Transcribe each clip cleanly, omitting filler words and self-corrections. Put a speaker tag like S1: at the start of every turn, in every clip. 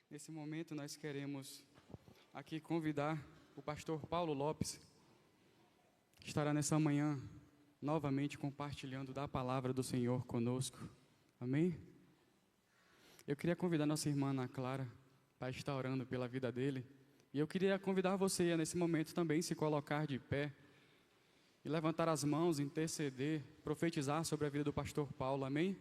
S1: Nesse momento, nós queremos aqui convidar o pastor Paulo Lopes, que estará nessa manhã novamente compartilhando da palavra do Senhor conosco. Amém? Eu queria convidar nossa irmã Ana Clara para estar orando pela vida dele. E eu queria convidar você a, nesse momento, também se colocar de pé e levantar as mãos, interceder, profetizar sobre a vida do pastor Paulo. Amém?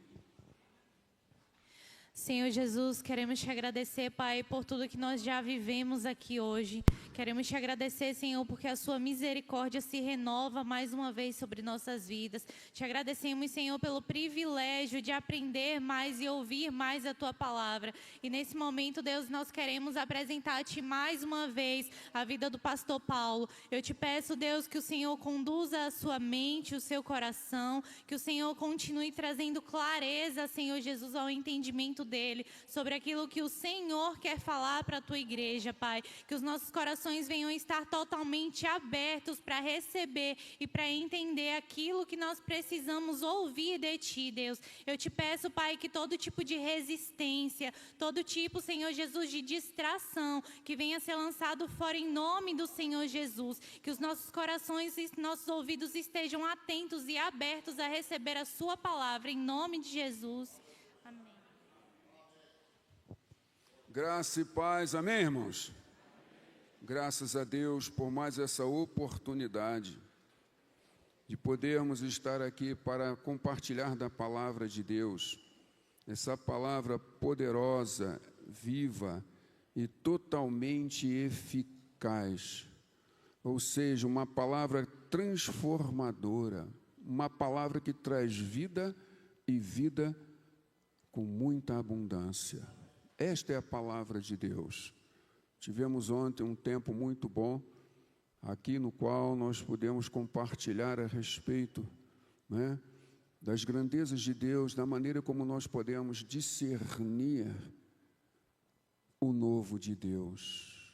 S2: Senhor Jesus, queremos te agradecer, Pai, por tudo que nós já vivemos aqui hoje. Queremos te agradecer, Senhor, porque a sua misericórdia se renova mais uma vez sobre nossas vidas. Te agradecemos, Senhor, pelo privilégio de aprender mais e ouvir mais a tua palavra. E nesse momento, Deus, nós queremos apresentar a ti mais uma vez a vida do pastor Paulo. Eu te peço, Deus, que o Senhor conduza a sua mente, o seu coração, que o Senhor continue trazendo clareza, Senhor Jesus, ao entendimento dele, sobre aquilo que o Senhor quer falar para a tua igreja, Pai. Que os nossos corações venham estar totalmente abertos para receber e para entender aquilo que nós precisamos ouvir de ti, Deus. Eu te peço, Pai, que todo tipo de resistência, todo tipo, Senhor Jesus, de distração, que venha ser lançado fora em nome do Senhor Jesus. Que os nossos corações e nossos ouvidos estejam atentos e abertos a receber a sua palavra, em nome de Jesus. Amém.
S3: Graça e paz, amém, irmãos? Graças a Deus por mais essa oportunidade de podermos estar aqui para compartilhar da palavra de Deus, essa palavra poderosa, viva e totalmente eficaz, ou seja, uma palavra transformadora, uma palavra que traz vida e vida com muita abundância. Esta é a palavra de Deus. Tivemos ontem um tempo muito bom, aqui no qual nós pudemos compartilhar a respeito, né, das grandezas de Deus, da maneira como nós podemos discernir o novo de Deus.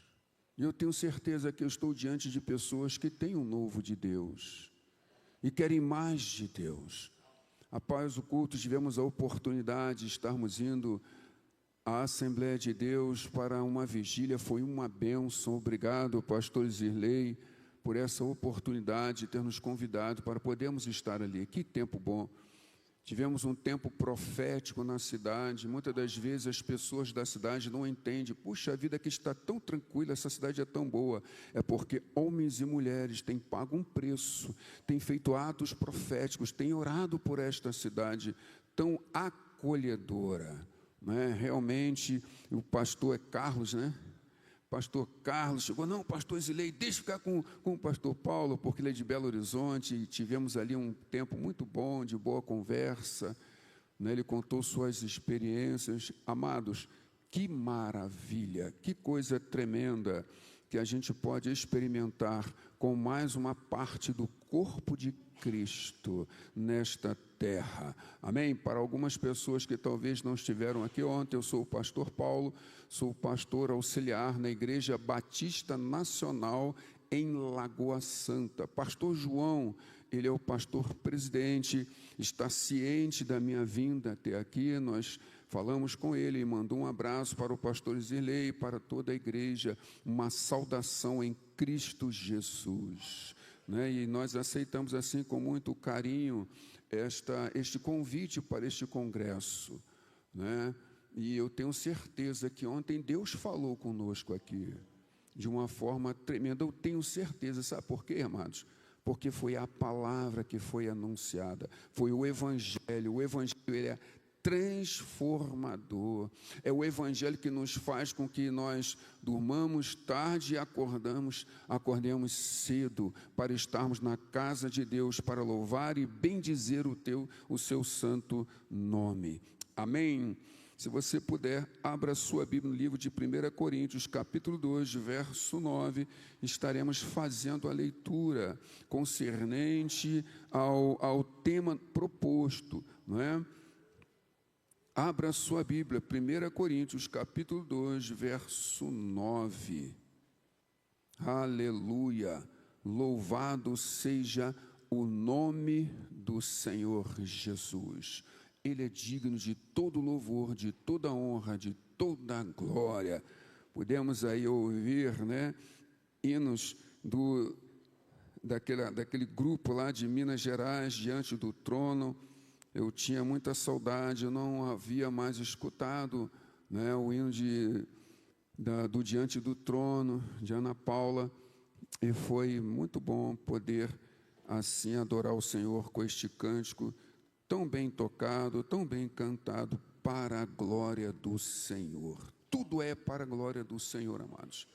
S3: E eu tenho certeza que eu estou diante de pessoas que têm o novo de Deus e querem mais de Deus. Após o culto, tivemos a oportunidade de estarmos indo à Assembleia de Deus para uma vigília. Foi uma bênção. Obrigado, pastor Zirlei, por essa oportunidade de ter nos convidado para podermos estar ali. Que tempo bom. Tivemos um tempo profético na cidade. Muitas das vezes as pessoas da cidade não entendem. Puxa, a vida aqui está tão tranquila, essa cidade é tão boa. É porque homens e mulheres têm pago um preço, têm feito atos proféticos, têm orado por esta cidade tão acolhedora. Né? Realmente, o pastor Carlos, né? Pastor Carlos chegou, não, pastor Zilei, deixa eu ficar com o pastor Paulo, porque ele é de Belo Horizonte, e tivemos ali um tempo muito bom, de boa conversa, né? Ele contou suas experiências. Amados, que maravilha, que coisa tremenda que a gente pode experimentar com mais uma parte do corpo de Cristo nesta terra. Amém? Para algumas pessoas que talvez não estiveram aqui ontem, eu sou o pastor Paulo, sou pastor auxiliar na Igreja Batista Nacional em Lagoa Santa. Pastor João, ele é o pastor presidente, está ciente da minha vinda até aqui. Nós falamos com ele e mandou um abraço para o pastor Zirlei e para toda a igreja, uma saudação em Cristo Jesus. Né? E nós aceitamos assim com muito carinho este convite para este congresso. Né? E eu tenho certeza que ontem Deus falou conosco aqui de uma forma tremenda. Eu tenho certeza, sabe por quê, amados? Porque foi a palavra que foi anunciada, foi o Evangelho. O Evangelho, ele é transformador. É o Evangelho que nos faz com que nós durmamos tarde e acordemos cedo para estarmos na casa de Deus, para louvar e bendizer o seu santo nome. Amém? Se você puder, abra sua Bíblia no livro de 1 Coríntios, capítulo 2, verso 9. Estaremos fazendo a leitura concernente ao tema proposto, não é? Abra sua Bíblia, 1 Coríntios, capítulo 2, verso 9. Aleluia! Louvado seja o nome do Senhor Jesus. Ele é digno de todo louvor, de toda honra, de toda a glória. Pudemos aí ouvir, né, hinos daquele grupo lá de Minas Gerais, Diante do Trono. Eu tinha muita saudade, eu não havia mais escutado, né, o hino do Diante do Trono, de Ana Paula, e foi muito bom poder assim adorar o Senhor com este cântico tão bem tocado, tão bem cantado, para a glória do Senhor. Tudo é para a glória do Senhor, amados.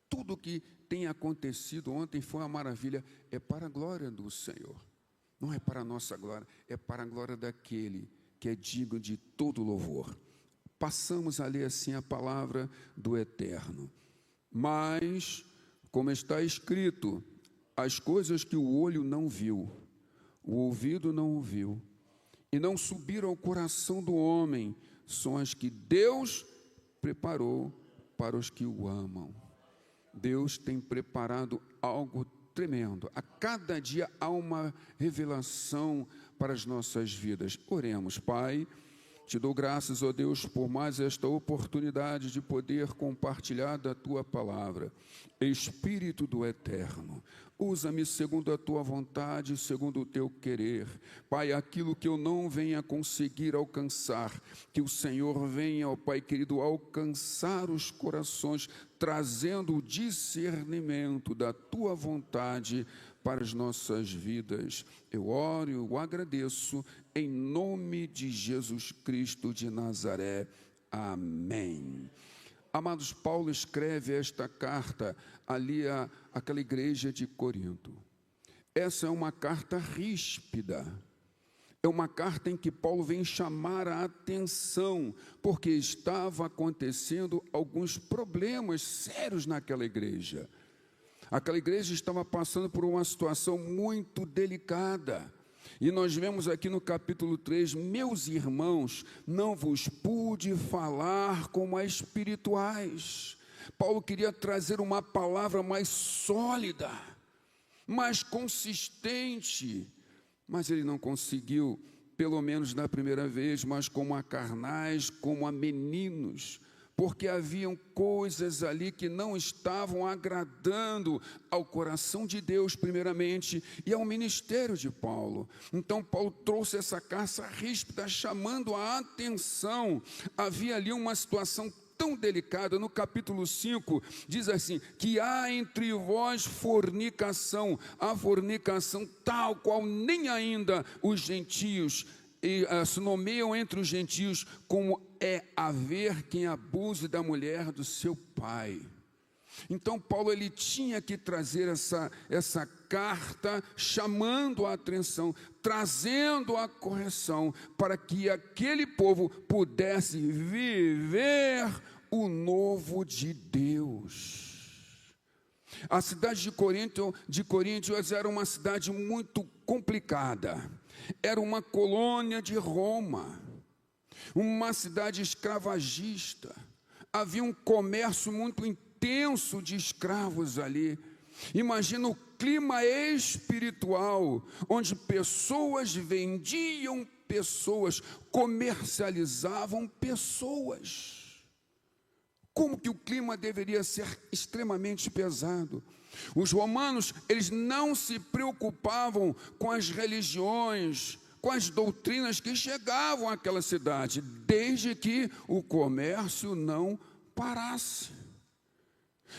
S3: Tudo que tem acontecido ontem foi uma maravilha, é para a glória do Senhor. Não é para a nossa glória, é para a glória daquele que é digno de todo louvor. Passamos a ler assim a palavra do Eterno. Mas, como está escrito, as coisas que o olho não viu, o ouvido não ouviu, e não subiram ao coração do homem, são as que Deus preparou para os que o amam. Deus tem preparado algo tremendo. A cada dia há uma revelação para as nossas vidas. Oremos. Pai, te dou graças, ó Deus, por mais esta oportunidade de poder compartilhar da Tua palavra. Espírito do Eterno, usa-me segundo a Tua vontade, segundo o Teu querer. Pai, aquilo que eu não venha conseguir alcançar, que o Senhor venha, ó Pai querido, alcançar os corações, trazendo o discernimento da Tua vontade para as nossas vidas. Eu oro e eu agradeço em nome de Jesus Cristo de Nazaré. Amém. Amados, Paulo escreve esta carta ali àquela igreja de Corinto. Essa é uma carta ríspida. É uma carta em que Paulo vem chamar a atenção, porque estava acontecendo alguns problemas sérios naquela igreja. Aquela igreja estava passando por uma situação muito delicada. E nós vemos aqui no capítulo 3, meus irmãos, não vos pude falar como a espirituais. Paulo queria trazer uma palavra mais sólida, mais consistente, mas ele não conseguiu, pelo menos na primeira vez, mas como a carnais, como a meninos, porque haviam coisas ali que não estavam agradando ao coração de Deus, primeiramente, e ao ministério de Paulo. Então, Paulo trouxe essa carta ríspida, chamando a atenção. Havia ali uma situação tão delicada. No capítulo 5, diz assim, que há entre vós fornicação, a fornicação tal qual nem ainda os gentios se nomeiam entre os gentios, como é haver quem abuse da mulher do seu pai. Então Paulo ele tinha que trazer essa carta, chamando a atenção, trazendo a correção, para que aquele povo pudesse viver o novo de Deus. A cidade de Coríntios era uma cidade muito complicada. Era uma colônia de Roma, uma cidade escravagista. Havia um comércio muito intenso de escravos ali. Imagina o clima espiritual, onde pessoas vendiam pessoas, comercializavam pessoas. Como que o clima deveria ser extremamente pesado? Os romanos, eles não se preocupavam com as religiões, com as doutrinas que chegavam àquela cidade, desde que o comércio não parasse.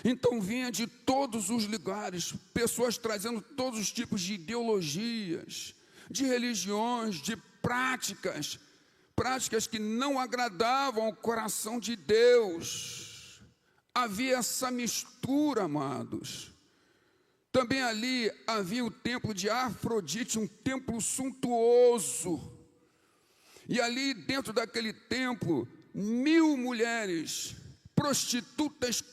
S3: Então vinha de todos os lugares, pessoas trazendo todos os tipos de ideologias, de religiões, de práticas que não agradavam ao coração de Deus. Havia essa mistura, amados. Também ali havia o templo de Afrodite, um templo suntuoso. E ali dentro daquele templo, 1000 mulheres, prostitutas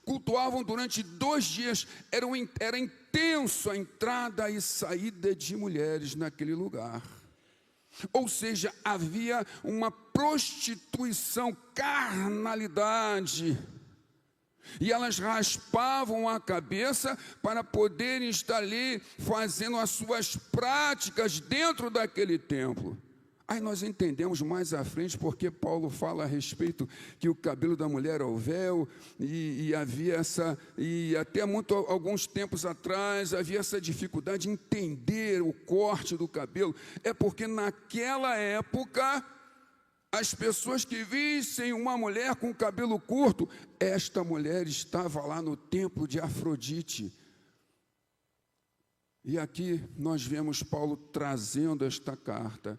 S3: cultuavam durante 2 dias. Era intenso a entrada e saída de mulheres naquele lugar. Ou seja, havia uma prostituição, carnalidade. E elas raspavam a cabeça para poderem estar ali fazendo as suas práticas dentro daquele templo. Aí nós entendemos mais à frente porque Paulo fala a respeito que o cabelo da mulher é o véu, e havia essa, e até alguns tempos atrás, havia essa dificuldade de entender o corte do cabelo. É porque naquela época, as pessoas que vissem uma mulher com cabelo curto, esta mulher estava lá no templo de Afrodite. E aqui nós vemos Paulo trazendo esta carta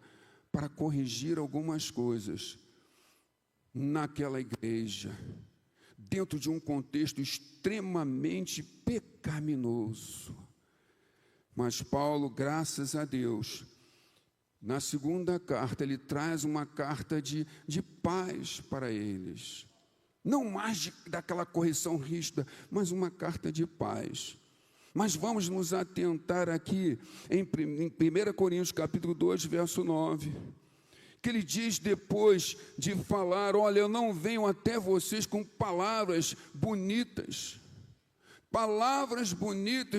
S3: para corrigir algumas coisas naquela igreja, dentro de um contexto extremamente pecaminoso. Mas Paulo, graças a Deus, na segunda carta, ele traz uma carta de paz para eles. Não mais daquela correção rígida, mas uma carta de paz. Mas vamos nos atentar aqui em 1 Coríntios capítulo 2, verso 9, que ele diz, depois de falar: olha, eu não venho até vocês com palavras bonitas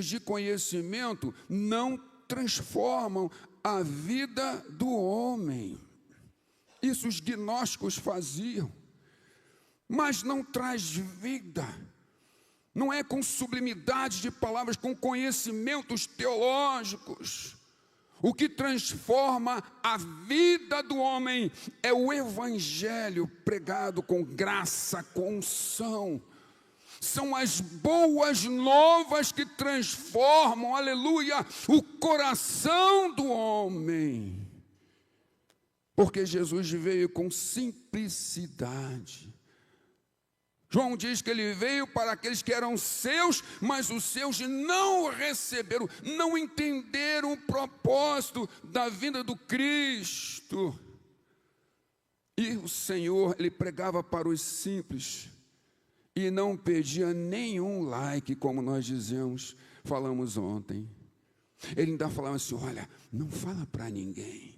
S3: de conhecimento não transformam a vida do homem. Isso os gnósticos faziam, mas não traz vida. Não é com sublimidade de palavras, com conhecimentos teológicos. O que transforma a vida do homem é o evangelho pregado com graça, com unção. São as boas novas que transformam, aleluia, o coração do homem. Porque Jesus veio com simplicidade. João diz que ele veio para aqueles que eram seus, mas os seus não receberam, não entenderam o propósito da vinda do Cristo. E o Senhor, ele pregava para os simples e não pedia nenhum like, como nós falamos ontem. Ele ainda falava assim: olha, não fala para ninguém,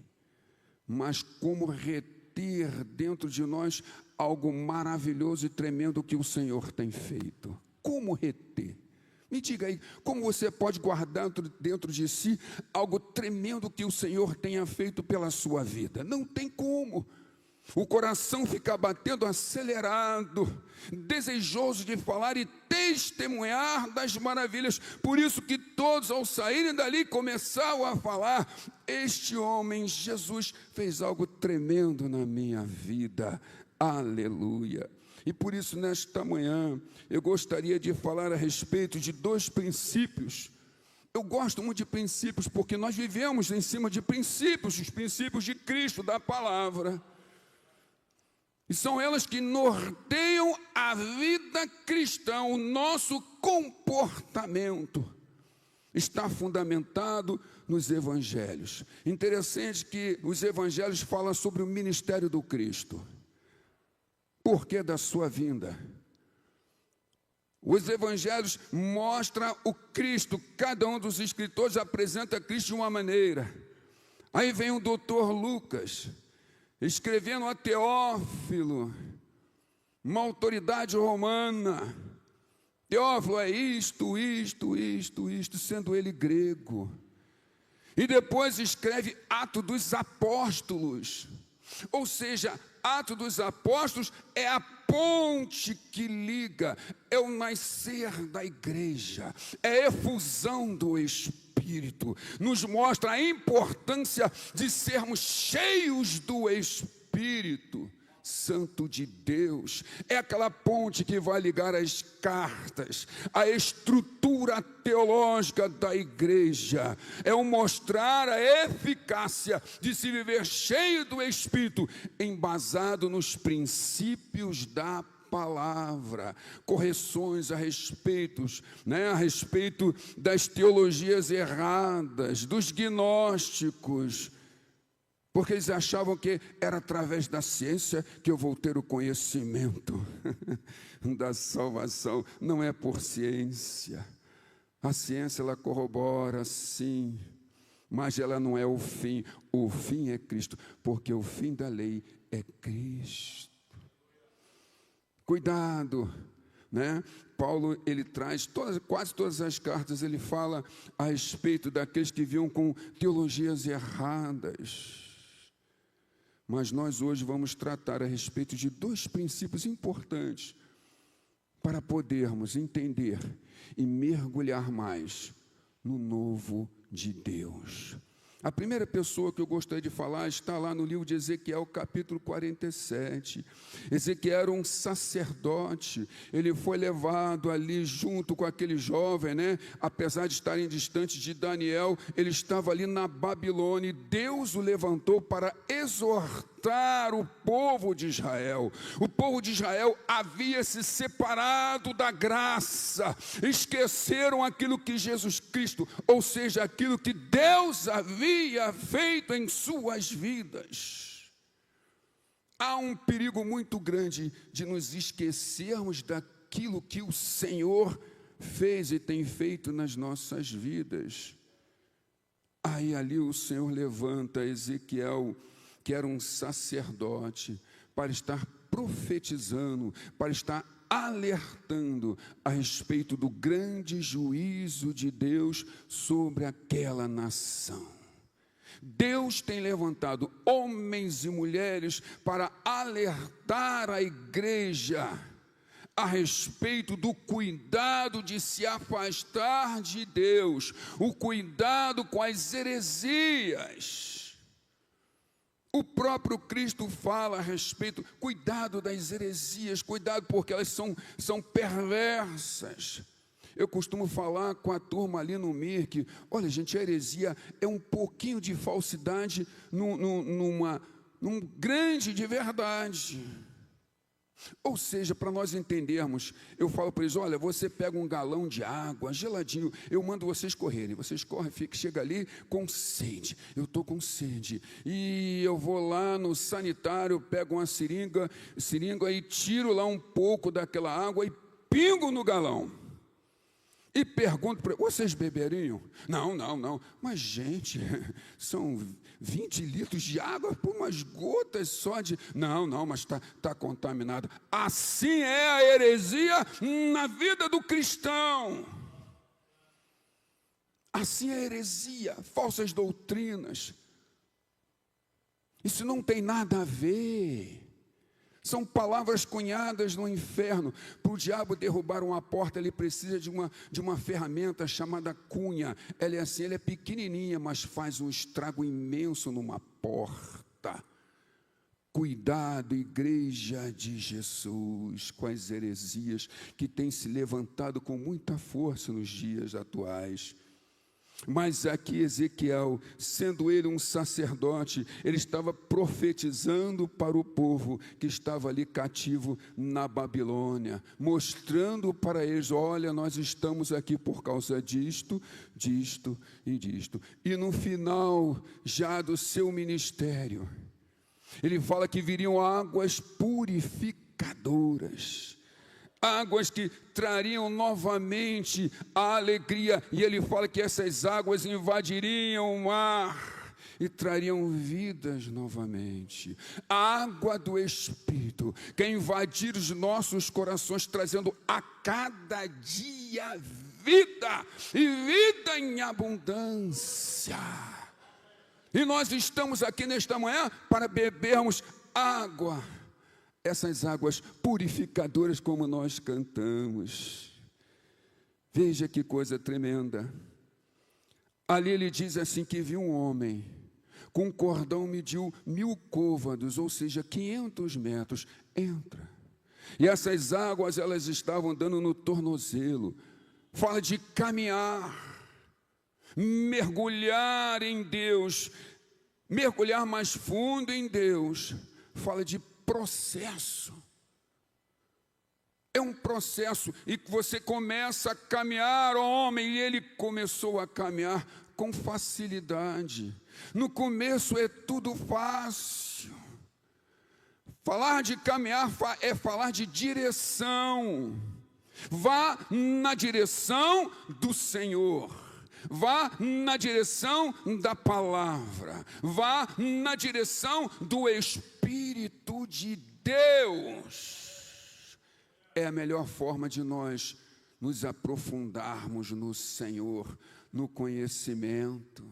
S3: mas como reter dentro de nós algo maravilhoso e tremendo que o Senhor tem feito. Como reter? Me diga aí, como você pode guardar dentro de si algo tremendo que o Senhor tenha feito pela sua vida? Não tem como. O coração fica batendo acelerado, desejoso de falar e testemunhar das maravilhas. Por isso que todos, ao saírem dali, começaram a falar: este homem, Jesus, fez algo tremendo na minha vida. Aleluia. E por isso, nesta manhã, eu gostaria de falar a respeito de dois princípios. Eu gosto muito de princípios, porque nós vivemos em cima de princípios, os princípios de Cristo, da palavra. E são elas que norteiam a vida cristã. O nosso comportamento está fundamentado nos evangelhos. Interessante que os evangelhos falam sobre o ministério do Cristo. Por que da sua vinda? Os evangelhos mostram o Cristo. Cada um dos escritores apresenta Cristo de uma maneira. Aí vem o doutor Lucas, escrevendo a Teófilo, uma autoridade romana. Teófilo é isto, sendo ele grego. E depois escreve Atos dos Apóstolos. Ou seja, Atos dos Apóstolos é a ponte que liga, é o nascer da igreja, é a efusão do Espírito. Nos mostra a importância de sermos cheios do Espírito Santo de Deus. É aquela ponte que vai ligar as cartas, a estrutura teológica da igreja. É o mostrar a eficácia de se viver cheio do Espírito, embasado nos princípios da palavra. Correções a respeito das teologias erradas, dos gnósticos, porque eles achavam que era através da ciência que eu vou ter o conhecimento da salvação. Não é por ciência. A ciência, ela corrobora, sim, mas ela não é o fim. O fim é Cristo, porque o fim da lei é Cristo. Cuidado, né? Paulo, ele traz, quase todas as cartas, ele fala a respeito daqueles que viam com teologias erradas. mas nós hoje vamos tratar a respeito de 2 princípios importantes para podermos entender e mergulhar mais no novo de Deus. A primeira pessoa que eu gostaria de falar está lá no livro de Ezequiel, capítulo 47. Ezequiel era um sacerdote, ele foi levado ali junto com aquele jovem, né? Apesar de estarem distantes de Daniel, ele estava ali na Babilônia, e Deus o levantou para exortar o povo de Israel. O povo de Israel havia se separado da graça, esqueceram aquilo que Jesus Cristo, ou seja, aquilo que Deus havia feito em suas vidas. Há um perigo muito grande de nos esquecermos daquilo que o Senhor fez e tem feito nas nossas vidas. Aí ali o Senhor levanta Ezequiel, que era um sacerdote, para estar profetizando, para estar alertando a respeito do grande juízo de Deus sobre aquela nação. Deus tem levantado homens e mulheres para alertar a igreja a respeito do cuidado de se afastar de Deus, o cuidado com as heresias. O próprio Cristo fala a respeito, cuidado das heresias, cuidado porque elas são perversas. Eu costumo falar com a turma ali no MIRC, olha gente, a heresia é um pouquinho de falsidade num grande de verdade. Ou seja, para nós entendermos, eu falo para eles, olha, você pega um galão de água, geladinho, eu mando vocês correrem, vocês correm, chega ali com sede, eu estou com sede, e eu vou lá no sanitário, pego uma seringa e tiro lá um pouco daquela água e pingo no galão. E pergunto para vocês beberiam? Não. Mas, gente, são 20 litros de água por umas gotas só de... Não, mas está contaminado. Assim é a heresia na vida do cristão. Assim é a heresia, falsas doutrinas. Isso não tem nada a ver. São palavras cunhadas no inferno. Para o diabo derrubar uma porta, ele precisa de uma ferramenta chamada cunha. Ela é assim, ela é pequenininha, mas faz um estrago imenso numa porta. Cuidado, igreja de Jesus, com as heresias que têm se levantado com muita força nos dias atuais. Mas aqui Ezequiel, sendo ele um sacerdote, ele estava profetizando para o povo que estava ali cativo na Babilônia, mostrando para eles, olha, nós estamos aqui por causa disto e disto. E no final já do seu ministério, ele fala que viriam águas purificadoras, águas que trariam novamente a alegria, e ele fala que essas águas invadiriam o mar e trariam vidas novamente. A água do Espírito que invadir os nossos corações, trazendo a cada dia vida, e vida em abundância. E nós estamos aqui nesta manhã para bebermos água, essas águas purificadoras como nós cantamos. Veja que coisa tremenda. Ali ele diz assim que viu um homem com um cordão, mediu 1000 côvados, ou seja, 500 metros, entra. E essas águas, elas estavam dando no tornozelo. Fala de caminhar, mergulhar em Deus, mergulhar mais fundo em Deus. Fala de processo. É um processo, e que você começa a caminhar, ó homem, e ele começou a caminhar com facilidade. No começo é tudo fácil. Falar de caminhar é falar de direção. Vá na direção do Senhor. Vá na direção da palavra. Vá na direção do Espírito de Deus. É a melhor forma de nós nos aprofundarmos no Senhor, no conhecimento.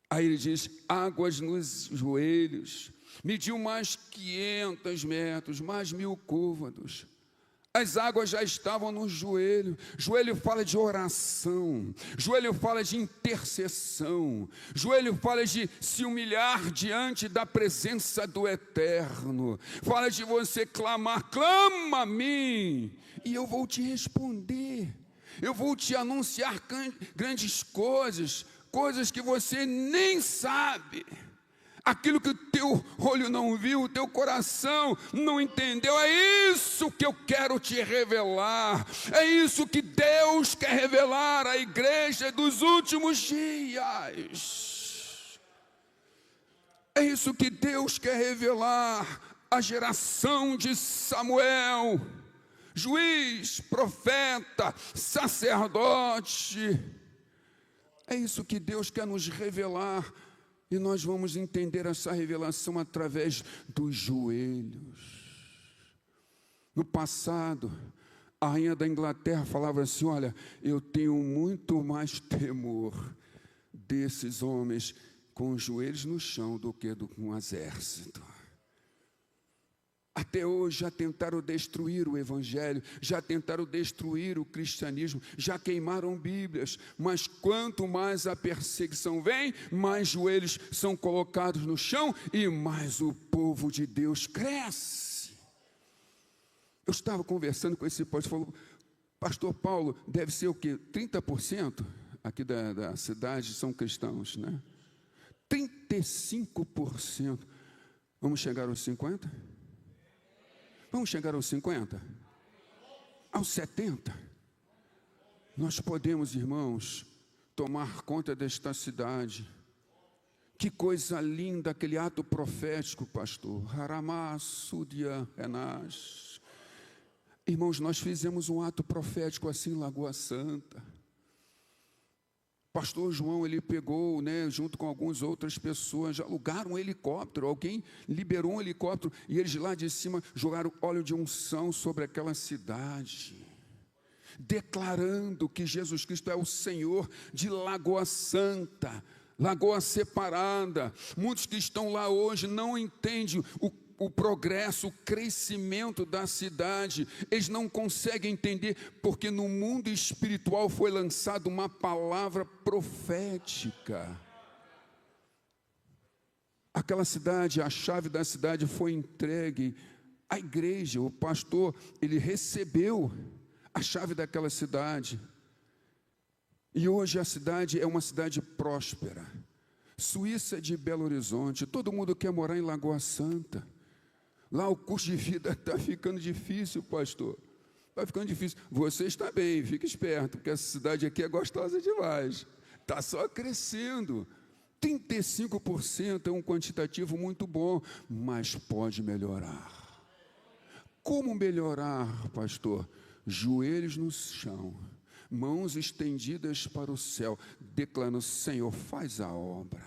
S3: Aí ele diz, águas nos joelhos, mediu mais 500 metros, mais 1000 côvados. As águas já estavam no joelho. Joelho fala de oração, joelho fala de intercessão, joelho fala de se humilhar diante da presença do Eterno, fala de você clamar, clama a mim, e eu vou te responder, eu vou te anunciar grandes coisas, coisas que você nem sabe. Aquilo que o teu olho não viu, o teu coração não entendeu, é isso que eu quero te revelar, é isso que Deus quer revelar à igreja dos últimos dias, é isso que Deus quer revelar à geração de Samuel, juiz, profeta, sacerdote, é isso que Deus quer nos revelar. E nós vamos entender essa revelação através dos joelhos. No passado, a rainha da Inglaterra falava assim, olha, eu tenho muito mais temor desses homens com os joelhos no chão do que com um exército. Até hoje já tentaram destruir o evangelho, já tentaram destruir o cristianismo, já queimaram bíblias, mas quanto mais a perseguição vem, mais joelhos são colocados no chão e mais o povo de Deus cresce. Eu estava conversando com esse pastor, falou, pastor Paulo, deve ser o quê? 30% aqui da cidade são cristãos, né? 35%. Vamos chegar aos 50%? Vamos chegar aos 50? Aos 70? Nós podemos, irmãos, tomar conta desta cidade. Que coisa linda aquele ato profético, pastor. Haramá, Súdia, Renás. Irmãos, nós fizemos um ato profético assim em Lagoa Santa. Pastor João, ele pegou, junto com algumas outras pessoas, alugaram um helicóptero, alguém liberou um helicóptero, e eles lá de cima jogaram óleo de unção sobre aquela cidade, declarando que Jesus Cristo é o Senhor de Lagoa Santa, Lagoa Separada. Muitos que estão lá hoje não entendem o progresso, o crescimento da cidade, eles não conseguem entender, porque no mundo espiritual foi lançada uma palavra profética. Aquela cidade, a chave da cidade foi entregue à igreja, o pastor, ele recebeu a chave daquela cidade, e hoje a cidade é uma cidade próspera. Suíça de Belo Horizonte, todo mundo quer morar em Lagoa Santa. Lá o custo de vida está ficando difícil, pastor. Está ficando difícil. Você está bem, fica esperto, porque essa cidade aqui é gostosa demais. Está só crescendo. 35% é um quantitativo muito bom, mas pode melhorar. Como melhorar, pastor? Joelhos no chão, mãos estendidas para o céu, declarando, Senhor, faz a obra.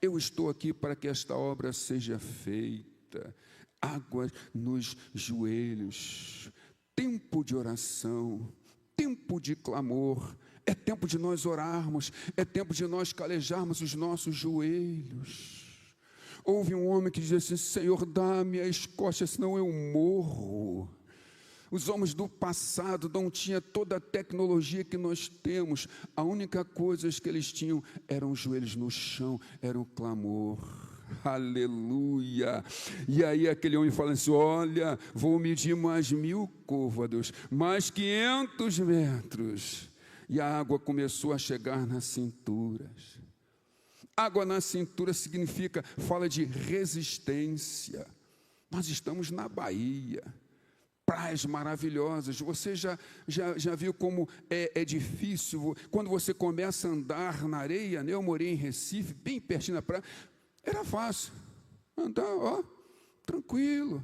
S3: Eu estou aqui para que esta obra seja feita. Água nos joelhos, tempo de oração, tempo de clamor, é tempo de nós orarmos, é tempo de nós calejarmos os nossos joelhos. Houve um homem que dizia assim, Senhor, dá-me a Escócia, senão eu morro. Os homens do passado não tinham toda a tecnologia que nós temos, a única coisa que eles tinham eram os joelhos no chão, era o clamor. Aleluia. E aí aquele homem fala assim, olha, vou medir mais 1000 côvados, mais 500 metros, e a água começou a chegar nas cinturas. Água na cintura significa, fala de resistência. Nós estamos na Bahia, praias maravilhosas. Você já viu como é difícil, quando você começa a andar na areia, Eu morei em Recife, bem pertinho da praia. Era fácil, andar, tranquilo.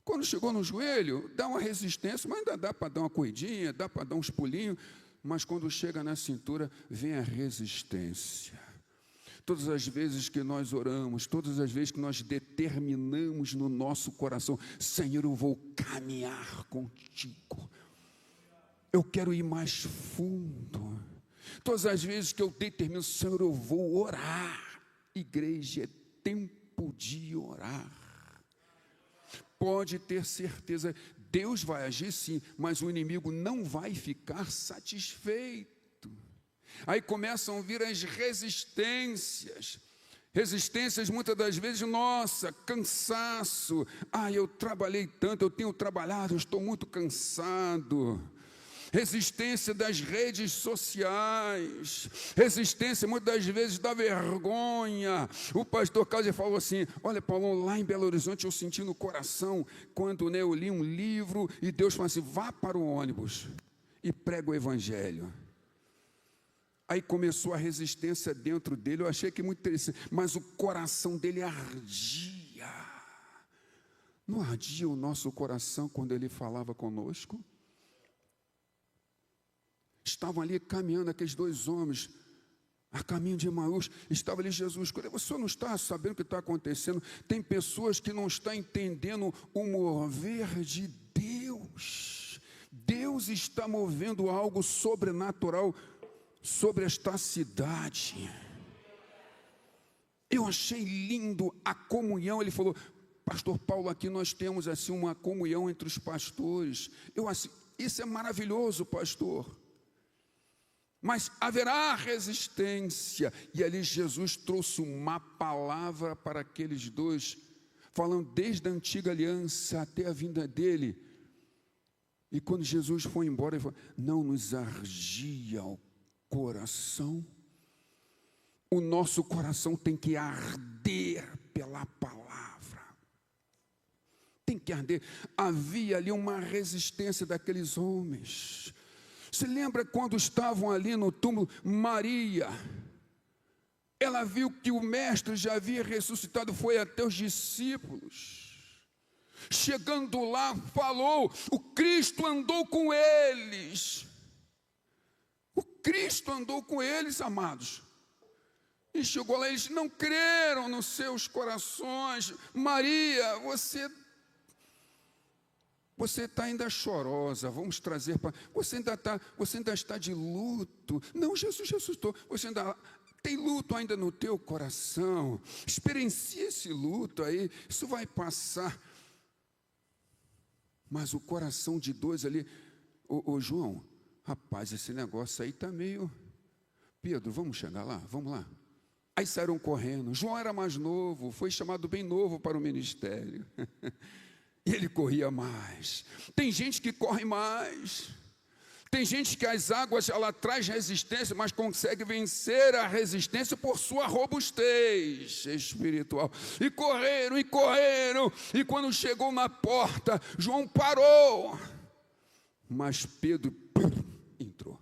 S3: Quando chegou no joelho, dá uma resistência, mas ainda dá para dar uma corridinha, dá para dar uns pulinhos, mas quando chega na cintura, vem a resistência. Todas as vezes que nós oramos, todas as vezes que nós determinamos no nosso coração, Senhor, eu vou caminhar contigo, eu quero ir mais fundo, Todas as vezes que eu determino, Senhor, eu vou orar. Igreja, é tempo de orar. Pode ter certeza, Deus vai agir sim, mas o inimigo não vai ficar satisfeito. Aí começam a vir as resistências. Resistências muitas das vezes, nossa, cansaço. Eu trabalhei tanto, eu tenho trabalhado, eu estou muito cansado. Resistência das redes sociais, resistência muitas das vezes da vergonha. O pastor Cláudio falou assim, olha Paulo, lá em Belo Horizonte eu senti no coração, quando eu li um livro e Deus falou assim, vá para o ônibus e prega o evangelho. Aí começou a resistência dentro dele, eu achei que muito interessante, mas o coração dele ardia. Não ardia o nosso coração quando ele falava conosco? Estavam ali caminhando aqueles dois homens, a caminho de Emaús, estava ali Jesus. Você não está sabendo o que está acontecendo? Tem pessoas que não estão entendendo o mover de Deus. Deus está movendo algo sobrenatural sobre esta cidade. Eu achei lindo a comunhão. Ele falou, pastor Paulo, aqui nós temos assim uma comunhão entre os pastores. Isso é maravilhoso, pastor. Mas haverá resistência. E ali Jesus trouxe uma palavra para aqueles dois, falando desde a antiga aliança até a vinda dele. E quando Jesus foi embora, ele falou, não nos ardia o coração. O nosso coração tem que arder pela palavra. Tem que arder. Havia ali uma resistência daqueles homens. Se lembra quando estavam ali no túmulo, Maria, ela viu que o mestre já havia ressuscitado, foi até os discípulos. Chegando lá, falou, o Cristo andou com eles. O Cristo andou com eles, amados. E chegou lá, eles não creram nos seus corações. Maria, você está ainda chorosa, vamos trazer para... Você ainda está de luto. Não, Jesus ressuscitou. Você ainda tem luto ainda no teu coração. Experiencia esse luto aí, isso vai passar. Mas o coração de dois ali, ô João, rapaz, esse negócio aí está meio... Pedro, vamos chegar lá? Vamos lá. Aí saíram correndo. João era mais novo, foi chamado bem novo para o ministério. E ele corria mais. Tem gente que corre mais. Tem gente que as águas, ela traz resistência, mas consegue vencer a resistência por sua robustez espiritual. E correram, e correram. E quando chegou na porta, João parou. Mas Pedro entrou.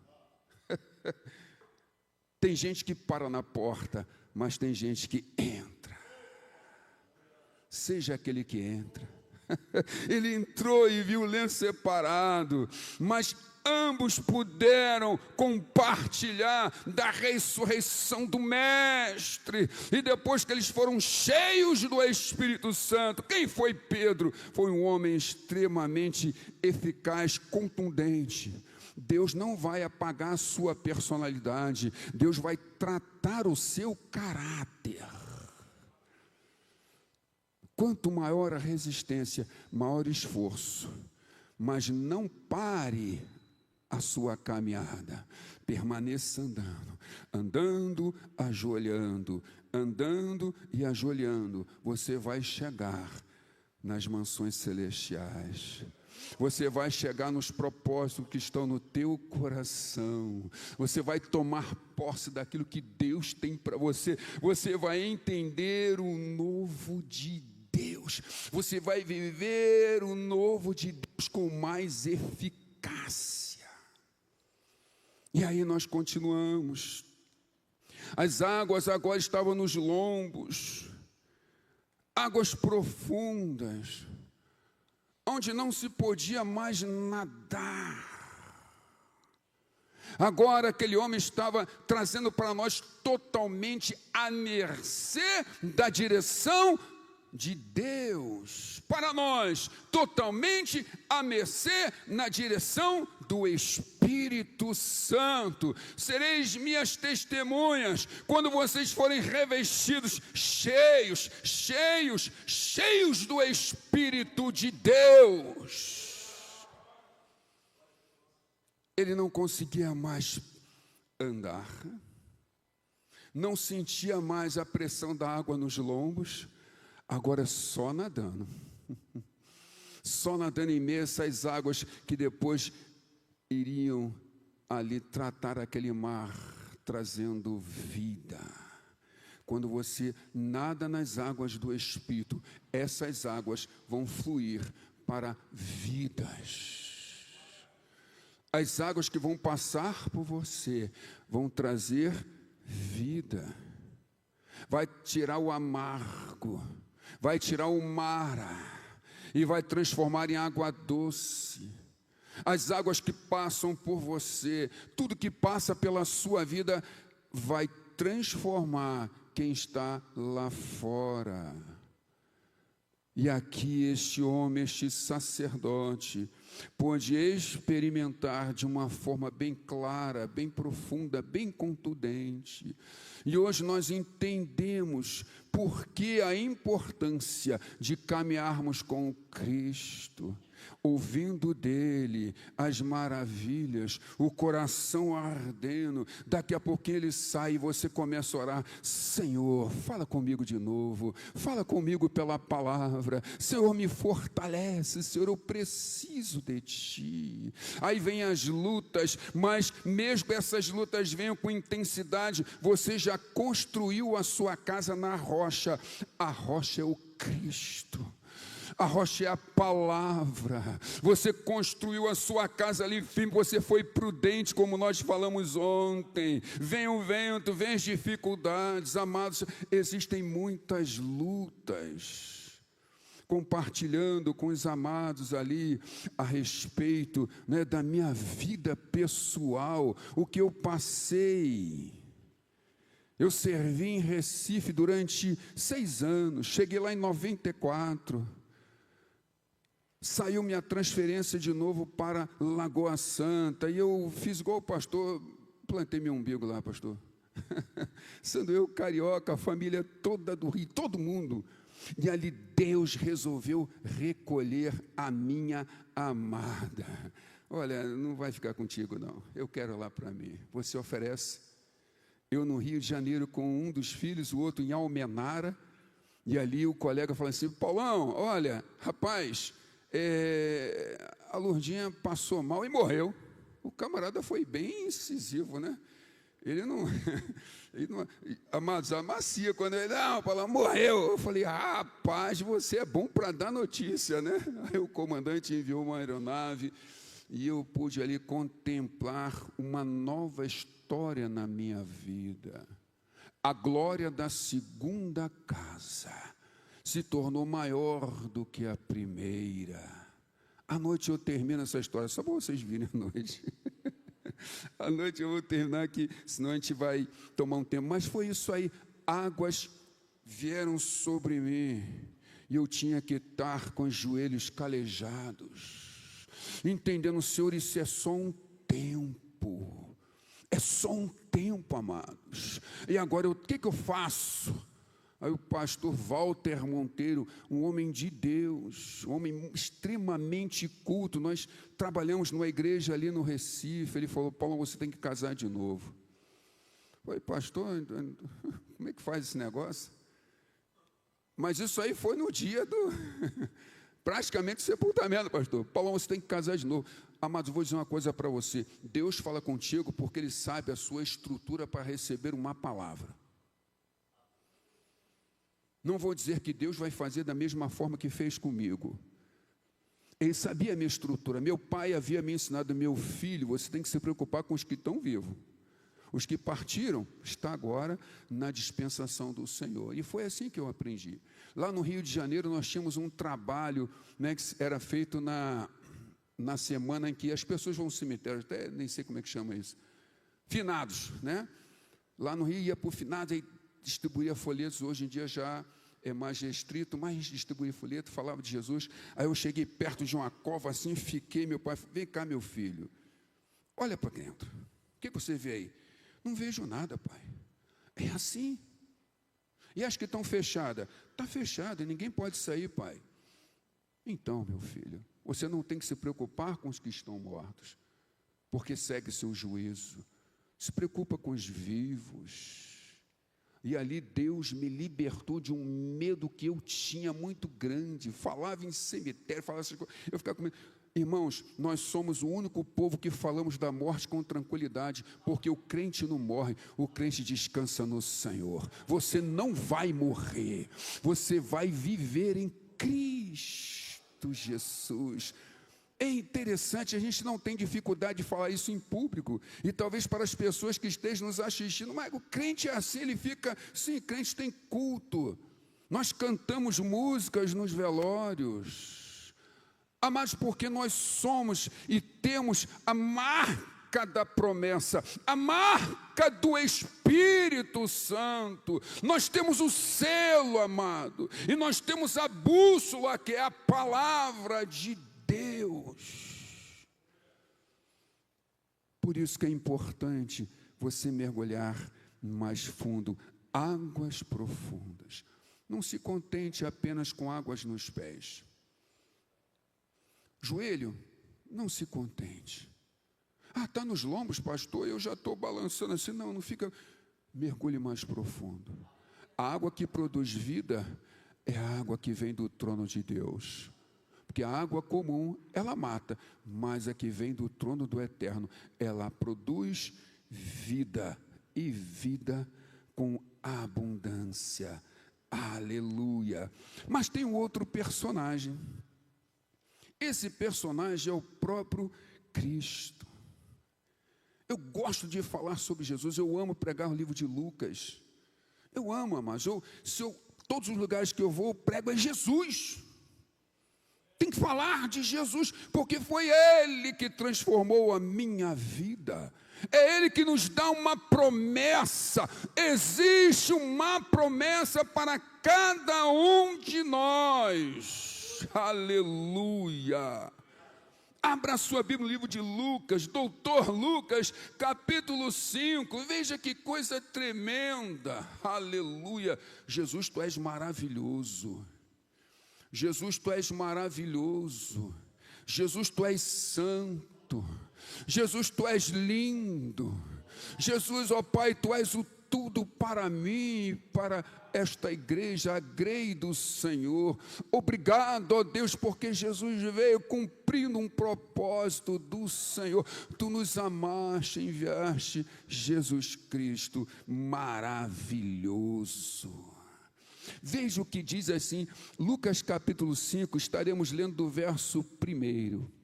S3: Tem gente que para na porta, mas tem gente que entra. Seja aquele que entra. Ele entrou e viu o lenço separado, mas ambos puderam compartilhar da ressurreição do Mestre. E depois que eles foram cheios do Espírito Santo, quem foi Pedro? Foi um homem extremamente eficaz, contundente. Deus não vai apagar a sua personalidade, Deus vai tratar o seu caráter. Quanto maior a resistência, maior esforço. Mas não pare a sua caminhada. Permaneça andando. Andando, ajoelhando. Andando e ajoelhando. Você vai chegar nas mansões celestiais. Você vai chegar nos propósitos que estão no teu coração. Você vai tomar posse daquilo que Deus tem para você. Você vai entender o novo de Deus. Você vai viver o novo de Deus com mais eficácia. E aí nós continuamos. As águas agora estavam nos lombos. Águas profundas, onde não se podia mais nadar. Agora aquele homem estava trazendo para nós totalmente à mercê da direção de Deus para nós, totalmente à mercê na direção do Espírito Santo. Sereis minhas testemunhas quando vocês forem revestidos, cheios do Espírito de Deus. Ele não conseguia mais andar, não sentia mais a pressão da água nos lombos, agora só nadando em meio a essas águas que depois iriam ali tratar aquele mar, trazendo vida. Quando você nada nas águas do Espírito, essas águas vão fluir para vidas. As águas que vão passar por você vão trazer vida. Vai tirar o amargo, vai tirar o mara e vai transformar em água doce. As águas que passam por você, tudo que passa pela sua vida, vai transformar quem está lá fora. E aqui este homem, este sacerdote, pôde experimentar de uma forma bem clara, bem profunda, bem contundente. E hoje nós entendemos por que a importância de caminharmos com Cristo, ouvindo dele as maravilhas, o coração ardendo. Daqui a pouquinho ele sai e você começa a orar: Senhor, fala comigo de novo, fala comigo pela palavra, Senhor, me fortalece, Senhor, eu preciso de ti. Aí vem as lutas, mas mesmo que essas lutas venham com intensidade, você já construiu a sua casa na rocha. A rocha é o Cristo. A rocha é a palavra. Você construiu a sua casa ali firme, você foi prudente, como nós falamos ontem. Vem o vento, vem as dificuldades, amados, existem muitas lutas. Compartilhando com os amados ali a respeito, né, da minha vida pessoal, o que eu passei. Eu servi em Recife durante 6 anos, cheguei lá em 94. Saiu minha transferência de novo para Lagoa Santa, e eu fiz igual o pastor, plantei meu umbigo lá, pastor. Sendo eu carioca, a família toda do Rio, todo mundo. E ali Deus resolveu recolher a minha amada. Olha, não vai ficar contigo não, eu quero lá para mim. Você oferece? Eu no Rio de Janeiro com um dos filhos, o outro em Almenara, e ali o colega falou assim: Paulão, olha, rapaz, a Lourdinha passou mal e morreu. O camarada foi bem incisivo, né? Ele não, amados, amacia quando ele, não, Paulão, morreu. Eu falei: rapaz, você é bom para dar notícia, né? Aí o comandante enviou uma aeronave e eu pude ali contemplar uma nova história na minha vida. A glória da segunda casa se tornou maior do que a primeira. À noite eu termino essa história, só para vocês virem à noite. À noite eu vou terminar aqui, senão a gente vai tomar um tempo. Mas foi isso aí, águas vieram sobre mim, e eu tinha que estar com os joelhos calejados, entendendo, Senhor, isso é só um tempo. É só um tempo, amados. E agora, o que eu faço? Aí o pastor Walter Monteiro, um homem de Deus, um homem extremamente culto, nós trabalhamos numa igreja ali no Recife, ele falou: Paulo, você tem que casar de novo. Eu falei: pastor, como é que faz esse negócio? Mas isso aí foi no dia do, praticamente, sepultamento, pastor. Paulo, você tem que casar de novo. Amados, eu vou dizer uma coisa para você, Deus fala contigo porque Ele sabe a sua estrutura para receber uma palavra. Não vou dizer que Deus vai fazer da mesma forma que fez comigo. Ele sabia a minha estrutura. Meu pai havia me ensinado: meu filho, você tem que se preocupar com os que estão vivos. Os que partiram, está agora na dispensação do Senhor. E foi assim que eu aprendi. Lá no Rio de Janeiro, nós tínhamos um trabalho, né, que era feito na semana em que as pessoas vão ao cemitério, até nem sei como é que chama isso. Finados, né? Lá no Rio ia para o finados, aí distribuía folhetos. Hoje em dia já mais restrito, mais distribuir folheto, falava de Jesus. Aí eu cheguei perto de uma cova assim, fiquei, meu pai, vem cá, meu filho, olha para dentro, o que você vê aí? Não vejo nada, pai. É assim. E as que estão fechadas? Está fechada, ninguém pode sair, pai. Então, meu filho, você não tem que se preocupar com os que estão mortos, porque segue seu juízo. Se preocupa com os vivos. E ali Deus me libertou de um medo que eu tinha muito grande. Falava em cemitério, falava essas coisas. Eu ficava com medo. Irmãos, nós somos o único povo que falamos da morte com tranquilidade, porque o crente não morre, o crente descansa no Senhor. Você não vai morrer, você vai viver em Cristo Jesus. É interessante, a gente não tem dificuldade de falar isso em público, e talvez para as pessoas que estejam nos assistindo, mas o crente é assim, ele fica, sim, crente tem culto, nós cantamos músicas nos velórios, amados, porque nós somos e temos a marca da promessa, a marca do Espírito Santo, nós temos o selo, amado, e nós temos a bússola, que é a palavra de Deus. Por isso que é importante você mergulhar mais fundo, águas profundas. Não se contente apenas com águas nos pés. Joelho, não se contente. Está nos lombos, pastor, eu já estou balançando assim. Não fica. Mergulhe mais profundo. A água que produz vida é a água que vem do trono de Deus. Porque a água comum, ela mata, mas a que vem do trono do Eterno, ela produz vida, e vida com abundância. Aleluia. Mas tem um outro personagem. Esse personagem é o próprio Cristo. Eu gosto de falar sobre Jesus, eu amo pregar o livro de Lucas. Eu amo, amados. Todos os lugares que eu vou, eu prego é Jesus. Tem que falar de Jesus, porque foi Ele que transformou a minha vida. É Ele que nos dá uma promessa. Existe uma promessa para cada um de nós. Aleluia. Abra sua Bíblia no livro de Lucas, doutor Lucas, capítulo 5, veja que coisa tremenda, aleluia. Jesus, tu és maravilhoso, Jesus, tu és maravilhoso, Jesus, tu és santo, Jesus, tu és lindo, Jesus, ó Pai, tu és o tudo para mim, para esta igreja, a grei do Senhor. Obrigado, ó Deus, porque Jesus veio cumprindo um propósito do Senhor. Tu nos amaste, enviaste Jesus Cristo maravilhoso. Veja o que diz assim, Lucas capítulo 5, estaremos lendo do verso 1.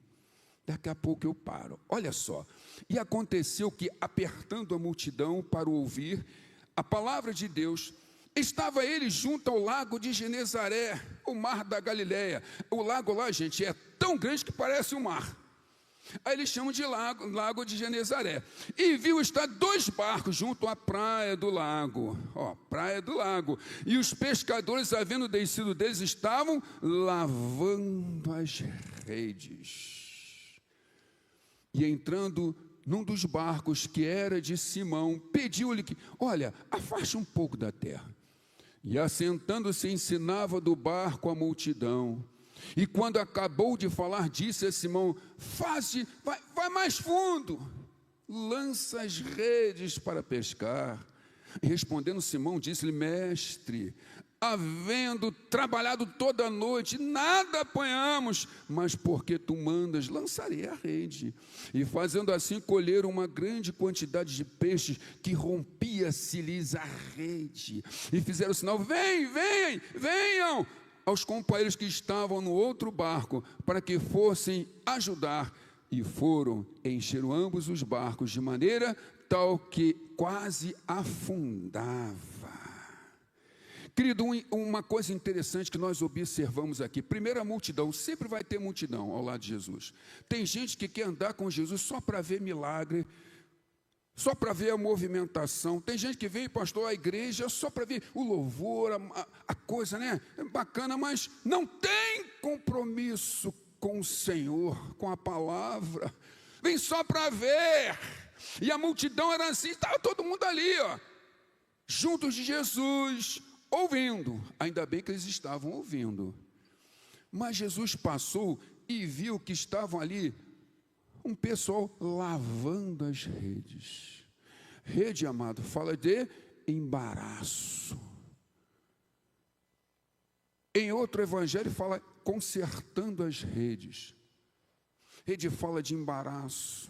S3: Daqui a pouco eu paro. Olha só. E aconteceu que, apertando a multidão para ouvir a palavra de Deus, estava ele junto ao lago de Genezaré, o mar da Galileia. O lago lá, gente, é tão grande que parece um mar. Aí eles chamam de lago de Genezaré. E viu estar 2 barcos junto à praia do lago. Praia do lago. E os pescadores, havendo descido deles, estavam lavando as redes. E entrando num dos barcos, que era de Simão, pediu-lhe que, olha, afaste um pouco da terra. E assentando-se, ensinava do barco a multidão. E quando acabou de falar, disse a Simão, vai mais fundo, lança as redes para pescar. E respondendo Simão, disse-lhe, mestre, havendo trabalhado toda a noite, nada apanhamos, mas porque tu mandas, lançarei a rede. E fazendo assim, colheram uma grande quantidade de peixes, que rompia-se-lhes a rede. E fizeram sinal, venham, aos companheiros que estavam no outro barco, para que fossem ajudar. E foram, encheram ambos os barcos, de maneira tal que quase afundava. Querido, uma coisa interessante que nós observamos aqui. Primeiro, a multidão. Sempre vai ter multidão ao lado de Jesus. Tem gente que quer andar com Jesus só para ver milagre, só para ver a movimentação. Tem gente que vem, pastor, à igreja só para ver o louvor, a coisa, né? É bacana, mas não tem compromisso com o Senhor, com a palavra. Vem só para ver. E a multidão era assim, estava todo mundo ali, ó, juntos de Jesus, ouvindo. Ainda bem que eles estavam ouvindo. Mas Jesus passou e viu que estavam ali um pessoal lavando as redes. Rede, amado, fala de embaraço. Em outro evangelho fala consertando as redes. Rede fala de embaraço.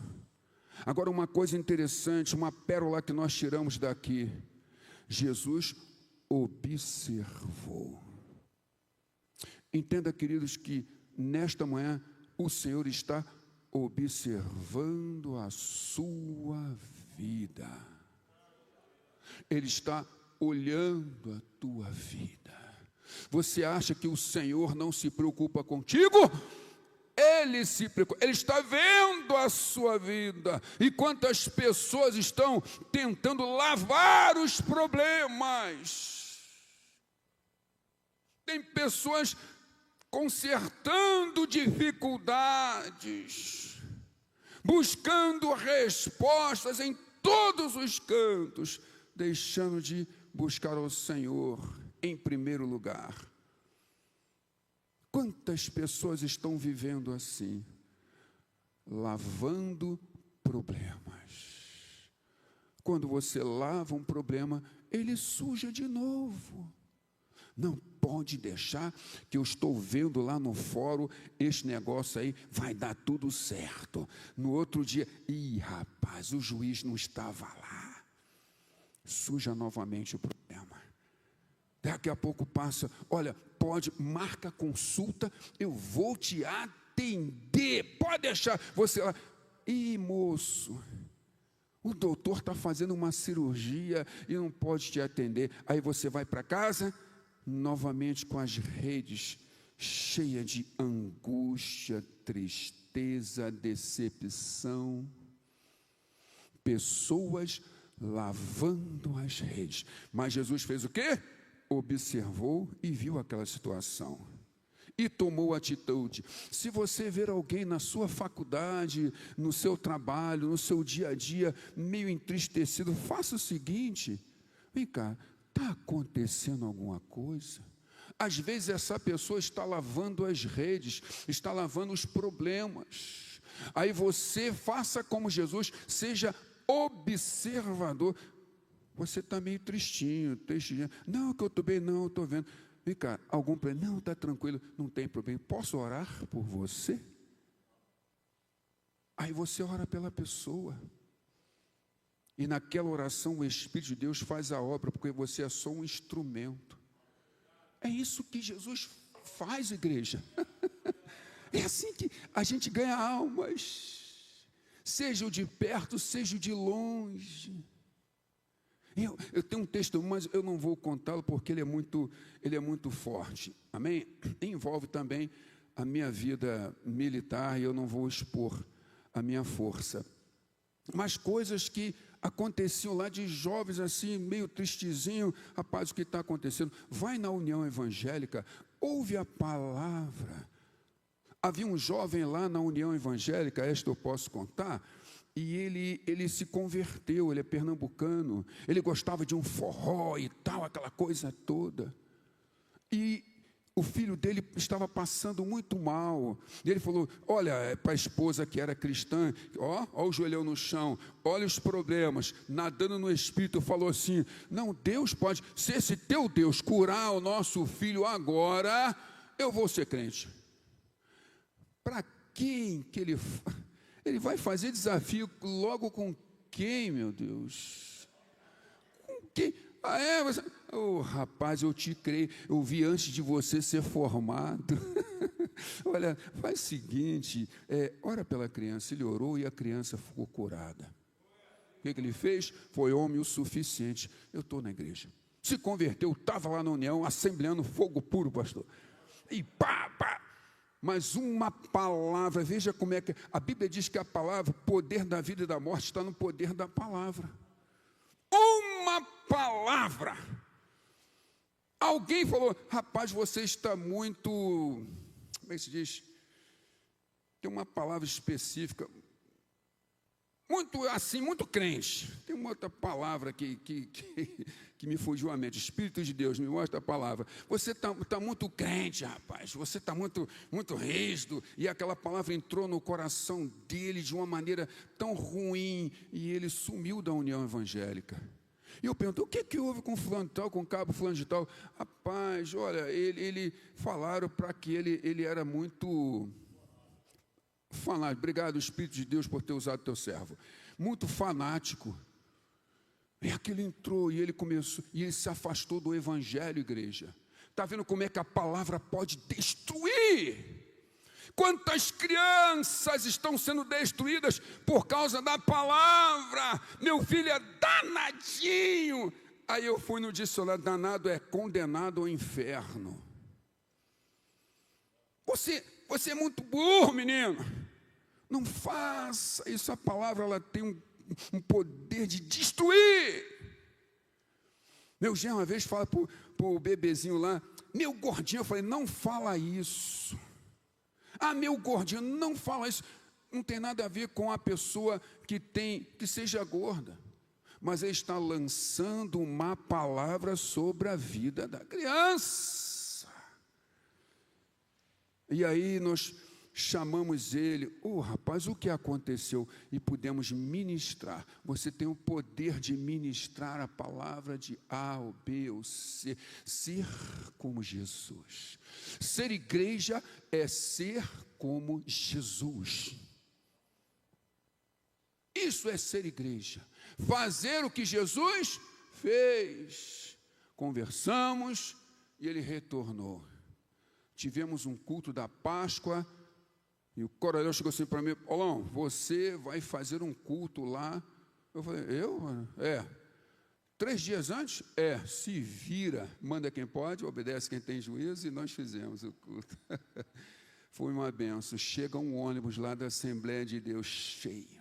S3: Agora, uma coisa interessante, uma pérola que nós tiramos daqui. Jesus observou. Entenda, queridos, que nesta manhã o Senhor está observando a sua vida. Ele está olhando a tua vida. Você acha que o Senhor não se preocupa contigo? Ele se preocupa, Ele está vendo a sua vida. E quantas pessoas estão tentando lavar os problemas. Tem pessoas consertando dificuldades, buscando respostas em todos os cantos, deixando de buscar o Senhor em primeiro lugar. Quantas pessoas estão vivendo assim, lavando problemas? Quando você lava um problema, ele suja de novo. Não pode deixar que eu estou vendo lá no fórum, este negócio aí vai dar tudo certo. No outro dia, rapaz, o juiz não estava lá. Suja novamente o problema. Daqui a pouco passa, olha, marca consulta, eu vou te atender. Pode deixar você lá. Moço, o doutor está fazendo uma cirurgia e não pode te atender. Aí você vai para casa, novamente com as redes cheias de angústia, tristeza, decepção. Pessoas lavando as redes. Mas Jesus fez o quê? Observou e viu aquela situação e tomou atitude. Se você ver alguém na sua faculdade, no seu trabalho, no seu dia a dia, meio entristecido, faça o seguinte: vem cá, está acontecendo alguma coisa? Às vezes essa pessoa está lavando as redes, está lavando os problemas. Aí você faça como Jesus, seja observador. Você está meio tristinho. Não, que eu estou bem, não, eu estou vendo. Vem cá, algum problema? Não, está tranquilo, não tem problema. Posso orar por você? Aí você ora pela pessoa. E naquela oração o Espírito de Deus faz a obra, porque você é só um instrumento. É isso que Jesus faz, igreja. É assim que a gente ganha almas. Seja o de perto, seja o de longe. Eu tenho um texto, mas eu não vou contá-lo porque ele é muito forte, amém? Envolve também a minha vida militar e eu não vou expor a minha força. Mas coisas que aconteciam lá de jovens assim, meio tristezinho. Rapaz, o que está acontecendo? Vai na União Evangélica, ouve a palavra. Havia um jovem lá na União Evangélica, esta eu posso contar. E ele se converteu, ele é pernambucano, ele gostava de um forró e tal, aquela coisa toda. E o filho dele estava passando muito mal. E ele falou, olha, para a esposa que era cristã, ó o joelhão no chão, olha os problemas, nadando no Espírito, falou assim, não, Deus pode, se esse teu Deus curar o nosso filho agora, eu vou ser crente. Para quem que ele vai fazer desafio logo com quem, meu Deus? Com quem? Você... rapaz, eu te creio, eu vi antes de você ser formado. Olha, faz o seguinte, ora pela criança. Ele orou e a criança ficou curada. O que ele fez? Foi homem o suficiente. Eu estou na igreja. Se converteu, estava lá na União, assembleando fogo puro, pastor. E pá. Mas uma palavra, veja como é que a Bíblia diz que a palavra, o poder da vida e da morte está no poder da palavra. Uma palavra. Alguém falou, rapaz, você está muito, como é que se diz? Tem uma palavra específica, muito assim, muito crente. Tem uma outra palavra que me fugiu à mente. Espírito de Deus, me mostra a palavra. Você está muito crente, rapaz. Você está muito rígido. E aquela palavra entrou no coração dele de uma maneira tão ruim. E ele sumiu da união evangélica. E eu pergunto, o que houve com fulano de tal, com o cabo fulano de tal? Rapaz, olha, ele falaram para que ele era muito... fanático. Obrigado, Espírito de Deus, por ter usado teu servo. Muito fanático. E aquilo entrou, e ele começou, e ele se afastou do evangelho, igreja. Está vendo como é que a palavra pode destruir? Quantas crianças estão sendo destruídas por causa da palavra? Meu filho é danadinho. Aí eu fui no dicionário, danado é condenado ao inferno. Você é muito burro, menino. Não faça isso. A palavra ela tem um poder de destruir. Meu genro uma vez fala para o bebezinho lá, meu gordinho, eu falei, não fala isso. Ah, meu gordinho, não fala isso. Não tem nada a ver com a pessoa que seja gorda. Mas ele está lançando uma palavra sobre a vida da criança. E aí nós chamamos ele, rapaz, o que aconteceu? E pudemos ministrar. Você tem o poder de ministrar a palavra de A ou B ou C. Ser como Jesus. Ser igreja é ser como Jesus. Isso é ser igreja. Fazer o que Jesus fez. Conversamos e ele retornou. Tivemos um culto da Páscoa e o coronel chegou assim para mim, Paulão, você vai fazer um culto lá. Eu falei, eu? 3 dias antes? Se vira, manda quem pode, obedece quem tem juízo, e nós fizemos o culto. Foi uma benção. Chega um ônibus lá da Assembleia de Deus cheio.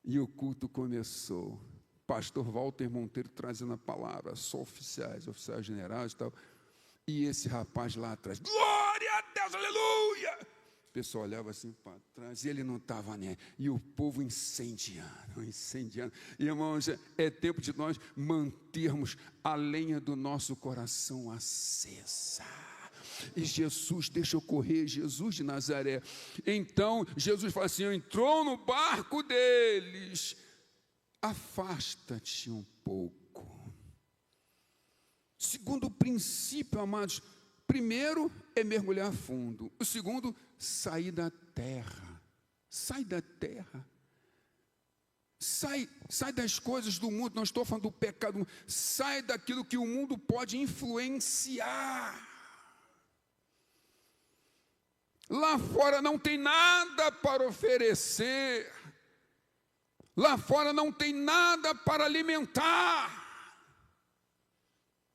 S3: E o culto começou. Pastor Walter Monteiro trazendo a palavra, só oficiais generais e tal. E esse rapaz lá atrás, glória a Deus, aleluia! O pessoal olhava assim para trás e ele não estava nem aí. E o povo incendiando. Irmãos, é tempo de nós mantermos a lenha do nosso coração acesa. E Jesus, deixa eu correr, Jesus de Nazaré. Então, Jesus fala assim, entrou no barco deles. Afasta-te um pouco. Segundo princípio, amados, primeiro é mergulhar fundo. O segundo, sair da terra. Sai da terra. Sai das coisas do mundo. Não estou falando do pecado. Sai daquilo que o mundo pode influenciar. Lá fora não tem nada para oferecer. Lá fora não tem nada para alimentar.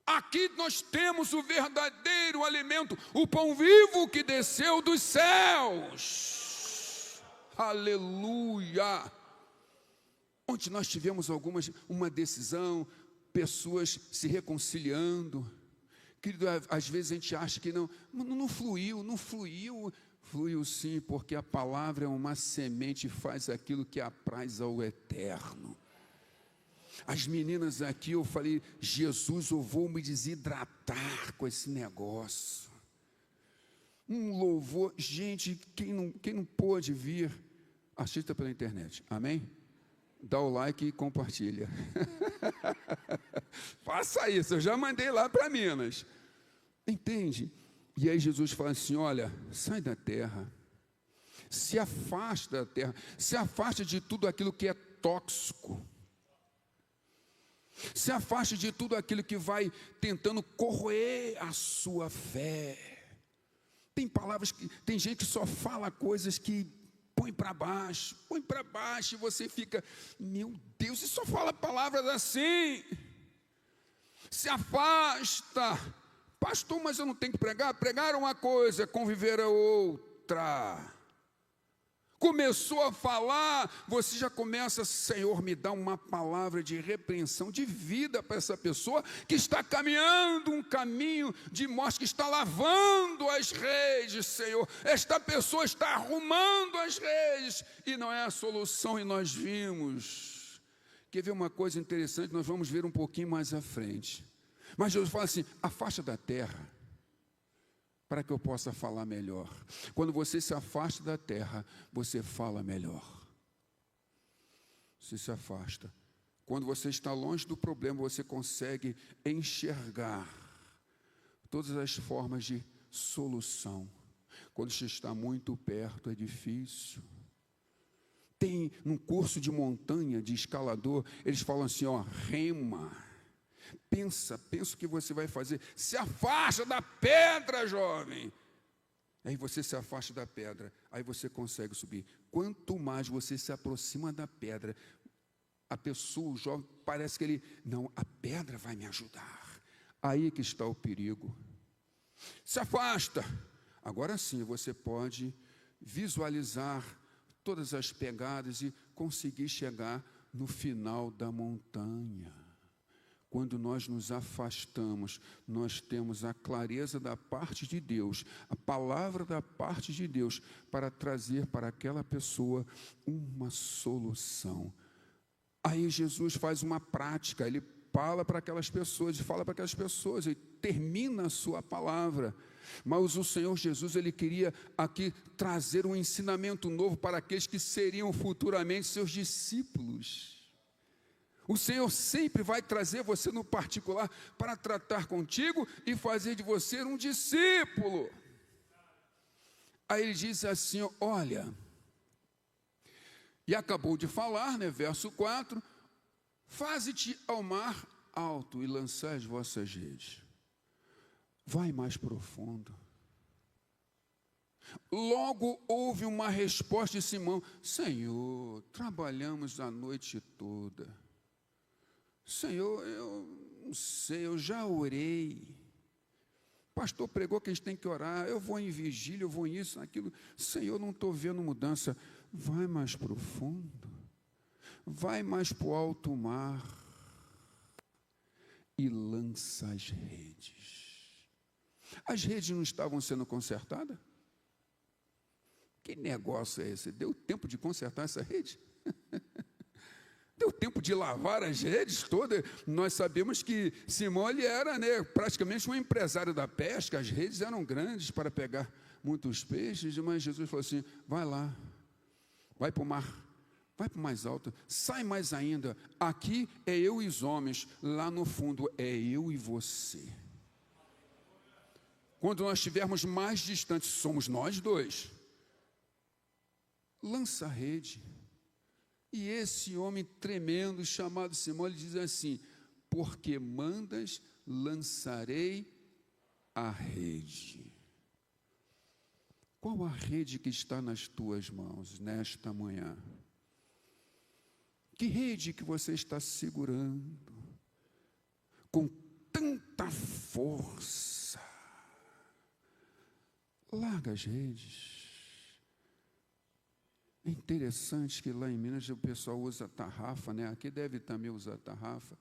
S3: Aqui nós temos o verdadeiro alimento, o pão vivo que desceu dos céus. Aleluia! Onde nós tivemos uma decisão, pessoas se reconciliando. Querido, às vezes a gente acha que não fluiu. Fluiu sim, porque a palavra é uma semente e faz aquilo que apraz ao eterno. As meninas aqui, eu falei, Jesus, eu vou me desidratar com esse negócio. Um louvor, gente, quem não pôde vir, assista pela internet, amém? Dá o like e compartilha. Faça isso, eu já mandei lá para Minas. Entende? E aí Jesus fala assim, olha, sai da terra, se afasta da terra, se afasta de tudo aquilo que é tóxico, se afaste de tudo aquilo que vai tentando corroer a sua fé. Tem gente que só fala coisas que põe para baixo, e você fica, meu Deus, e só fala palavras assim. Se afasta, Pastor, mas eu não tenho que pregar? Pregar é uma coisa, conviver é outra. Começou a falar, você já começa, Senhor, me dá uma palavra de repreensão, de vida para essa pessoa que está caminhando um caminho de morte, que está lavando as redes, Senhor. Esta pessoa está arrumando as redes e não é a solução, e nós vimos. Quer ver uma coisa interessante? Nós vamos ver um pouquinho mais à frente. Mas Jesus fala assim, afasta da terra, para que eu possa falar melhor. Quando você se afasta da terra, você fala melhor. Você se afasta. Quando você está longe do problema, você consegue enxergar todas as formas de solução. Quando você está muito perto, é difícil. Tem num curso de montanha, de escalador, eles falam assim, ó, rema. Pensa o que você vai fazer. Se afasta da pedra, jovem. Aí você se afasta da pedra, aí você consegue subir. Quanto mais você se aproxima da pedra, a pessoa, o jovem, parece que ele, não, a pedra vai me ajudar. Aí que está o perigo. Se afasta. Agora sim, você pode visualizar todas as pegadas e conseguir chegar no final da montanha. Quando nós nos afastamos, nós temos a clareza da parte de Deus, a palavra da parte de Deus, para trazer para aquela pessoa uma solução. Aí Jesus faz uma prática, ele fala para aquelas pessoas, e termina a sua palavra. Mas o Senhor Jesus, ele queria aqui trazer um ensinamento novo para aqueles que seriam futuramente seus discípulos. O Senhor sempre vai trazer você no particular para tratar contigo e fazer de você um discípulo. Aí ele diz assim, olha, e acabou de falar, né, verso 4, faze-te ao mar alto e lançai as vossas redes. Vai mais profundo. Logo houve uma resposta de Simão, Senhor, trabalhamos a noite toda. Senhor, eu não sei, eu já orei. O pastor pregou que a gente tem que orar. Eu vou em vigília, eu vou em isso, naquilo. Senhor, não estou vendo mudança. Vai mais profundo. Vai mais para o alto mar. E lança as redes. As redes não estavam sendo consertadas? Que negócio é esse? Deu tempo de consertar essa rede? Deu tempo de lavar as redes todas. Nós sabemos que Simão, ele era, né, praticamente um empresário da pesca. As redes eram grandes para pegar muitos peixes, mas Jesus falou assim, vai lá, vai para o mar, vai para o mais alto, sai mais ainda. Aqui é eu e os homens, lá no fundo é eu e você. Quando nós estivermos mais distantes, somos nós dois. Lança a rede. E esse homem tremendo, chamado Simão, ele diz assim, porque mandas, lançarei a rede. Qual a rede que está nas tuas mãos nesta manhã? Que rede que você está segurando com tanta força? Larga as redes. É interessante que lá em Minas o pessoal usa tarrafa, né? Aqui deve também usar tarrafa.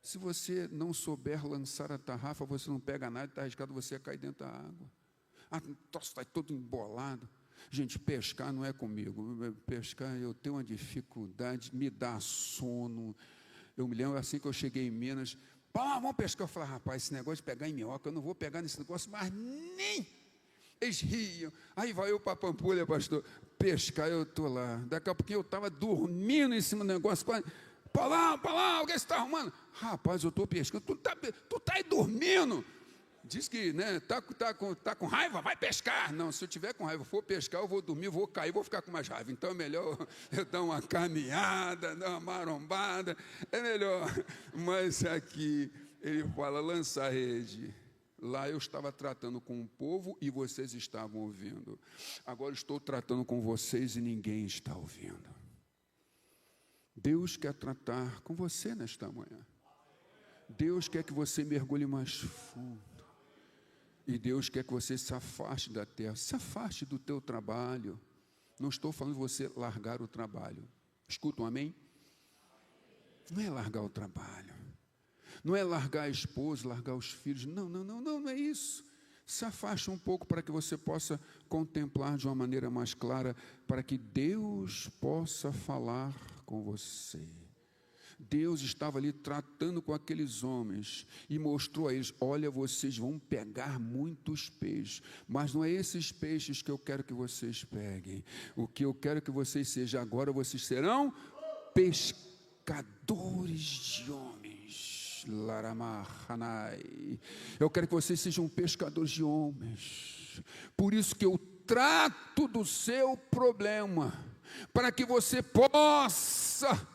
S3: Se você não souber lançar a tarrafa, você não pega nada, está arriscado você cair dentro da água. Ah, está todo embolado. Gente, pescar não é comigo. Pescar, eu tenho uma dificuldade, me dá sono. Eu me lembro assim que eu cheguei em Minas, vamos pescar. Eu falei, rapaz, esse negócio de pegar em minhoca, eu não vou pegar nesse negócio, mas nem... Eles riam. Aí vai eu para a Pampulha, pastor, pescar, eu estou lá. Daqui a pouquinho eu estava dormindo em cima do negócio. Para lá, alguém está arrumando? Rapaz, eu estou pescando. Tu tá aí dormindo. Diz que, né, tá com raiva, vai pescar. Não, se eu tiver com raiva, for pescar, eu vou dormir, vou cair, vou ficar com mais raiva. Então é melhor eu dar uma caminhada, dar uma marombada. É melhor. Mas aqui ele fala, lança a rede. Lá eu estava tratando com o povo e vocês estavam ouvindo. Agora estou tratando com vocês e ninguém está ouvindo. Deus quer tratar com você nesta manhã. Deus quer que você mergulhe mais fundo. E Deus quer que você se afaste da terra, se afaste do teu trabalho. Não estou falando de você largar o trabalho. Escuta um amém? Não é largar o trabalho. Não é largar a esposa, largar os filhos. Não é isso. Se afaste um pouco para que você possa contemplar de uma maneira mais clara, para que Deus possa falar com você. Deus estava ali tratando com aqueles homens e mostrou a eles: olha, vocês vão pegar muitos peixes, mas não é esses peixes que eu quero que vocês peguem. O que eu quero que vocês sejam agora, vocês serão pescadores de homens. Laramahανai. Eu quero que vocês sejam pescadores de homens. Por isso que eu trato do seu problema, para que você possa,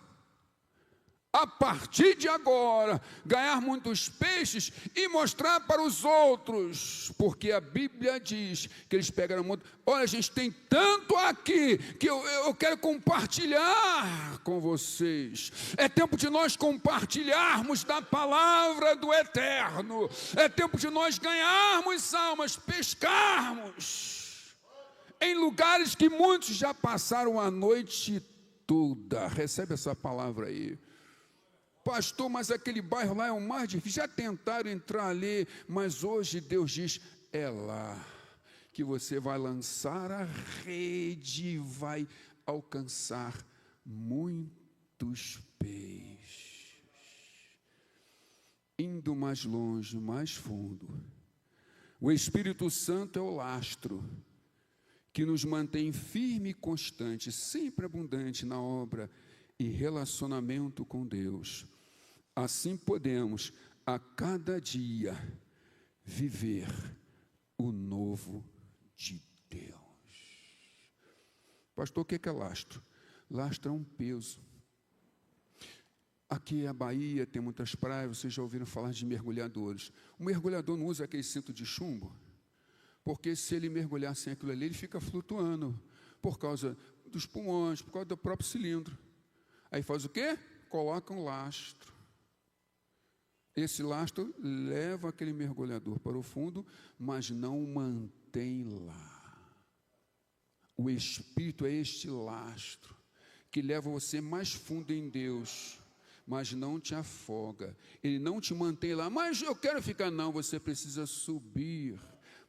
S3: a partir de agora, ganhar muitos peixes e mostrar para os outros, porque a Bíblia diz que eles pegaram muito. Olha, a gente tem tanto aqui que eu quero compartilhar com vocês. É tempo de nós compartilharmos da palavra do Eterno. É tempo de nós ganharmos almas, pescarmos em lugares que muitos já passaram a noite toda. Recebe essa palavra aí. Pastor, mas aquele bairro lá é o mais difícil. Já tentaram entrar ali, mas hoje Deus diz: é lá que você vai lançar a rede e vai alcançar muitos peixes. Indo mais longe, mais fundo. O Espírito Santo é o lastro que nos mantém firme e constante, sempre abundante na obra e relacionamento com Deus. Assim podemos, a cada dia, viver o novo de Deus. Pastor, o que é lastro? Lastro é um peso. Aqui é a Bahia, tem muitas praias, vocês já ouviram falar de mergulhadores. O mergulhador não usa aquele cinto de chumbo, porque se ele mergulhar sem aquilo ali, ele fica flutuando, por causa dos pulmões, por causa do próprio cilindro. Aí faz o quê? Coloca um lastro. Esse lastro leva aquele mergulhador para o fundo, mas não o mantém lá. O Espírito é este lastro que leva você mais fundo em Deus, mas não te afoga. Ele não te mantém lá, mas eu quero ficar. Não, você precisa subir,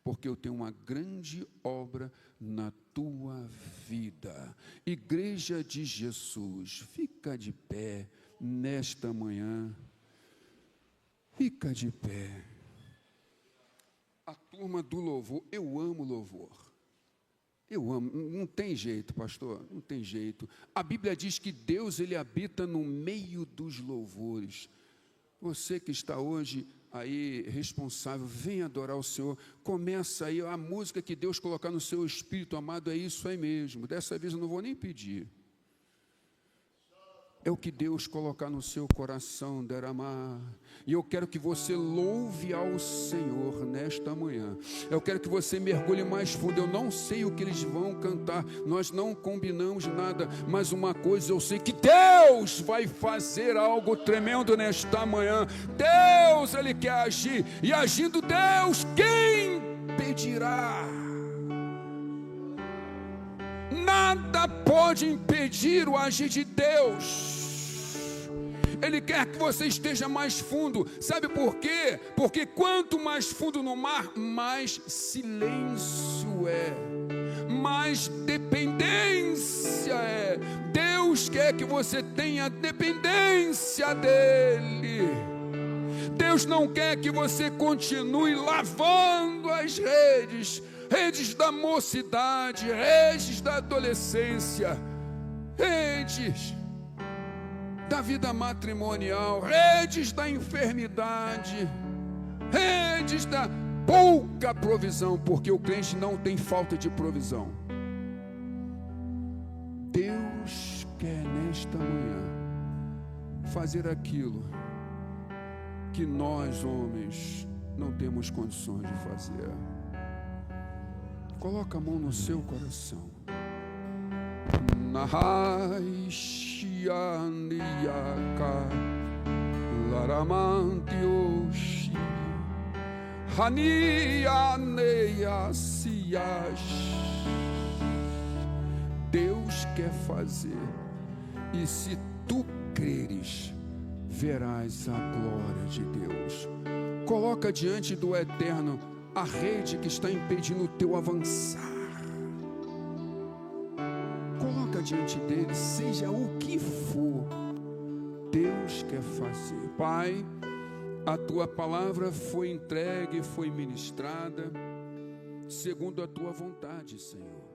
S3: porque eu tenho uma grande obra na tua vida. Igreja de Jesus, fica de pé nesta manhã. Fica de pé. A turma do louvor, eu amo louvor. Eu amo, não tem jeito, pastor, não tem jeito. A Bíblia diz que Deus, ele habita no meio dos louvores. Você que está hoje aí responsável, vem adorar o Senhor. Começa aí a música que Deus colocar no seu espírito, amado, é isso aí mesmo. Dessa vez eu não vou nem pedir. É o que Deus colocar no seu coração, Deramar. E eu quero que você louve ao Senhor nesta manhã. Eu quero que você mergulhe mais fundo. Eu não sei o que eles vão cantar, nós não combinamos nada, mas uma coisa eu sei, que Deus vai fazer algo tremendo nesta manhã. Deus, Ele quer agir, e agindo Deus, quem impedirá? Nada pode impedir o agir de Deus. Ele quer que você esteja mais fundo. Sabe por quê? Porque quanto mais fundo no mar, mais silêncio é, mais dependência é. Deus quer que você tenha dependência dEle. Deus não quer que você continue lavando as redes da mocidade, redes da adolescência, redes da vida matrimonial, redes da enfermidade, redes da pouca provisão, porque o crente não tem falta de provisão. Deus quer nesta manhã fazer aquilo que nós, homens, não temos condições de fazer. Coloca a mão no seu coração. Nahai Shianiaka Laramantioshi Hania neia sias. Deus quer fazer, e se tu creres, verás a glória de Deus. Coloca diante do Eterno a rede que está impedindo o teu avançar. Coloca diante dele, seja o que for, Deus quer fazer. Pai, a tua palavra foi entregue, foi ministrada segundo a tua vontade, Senhor.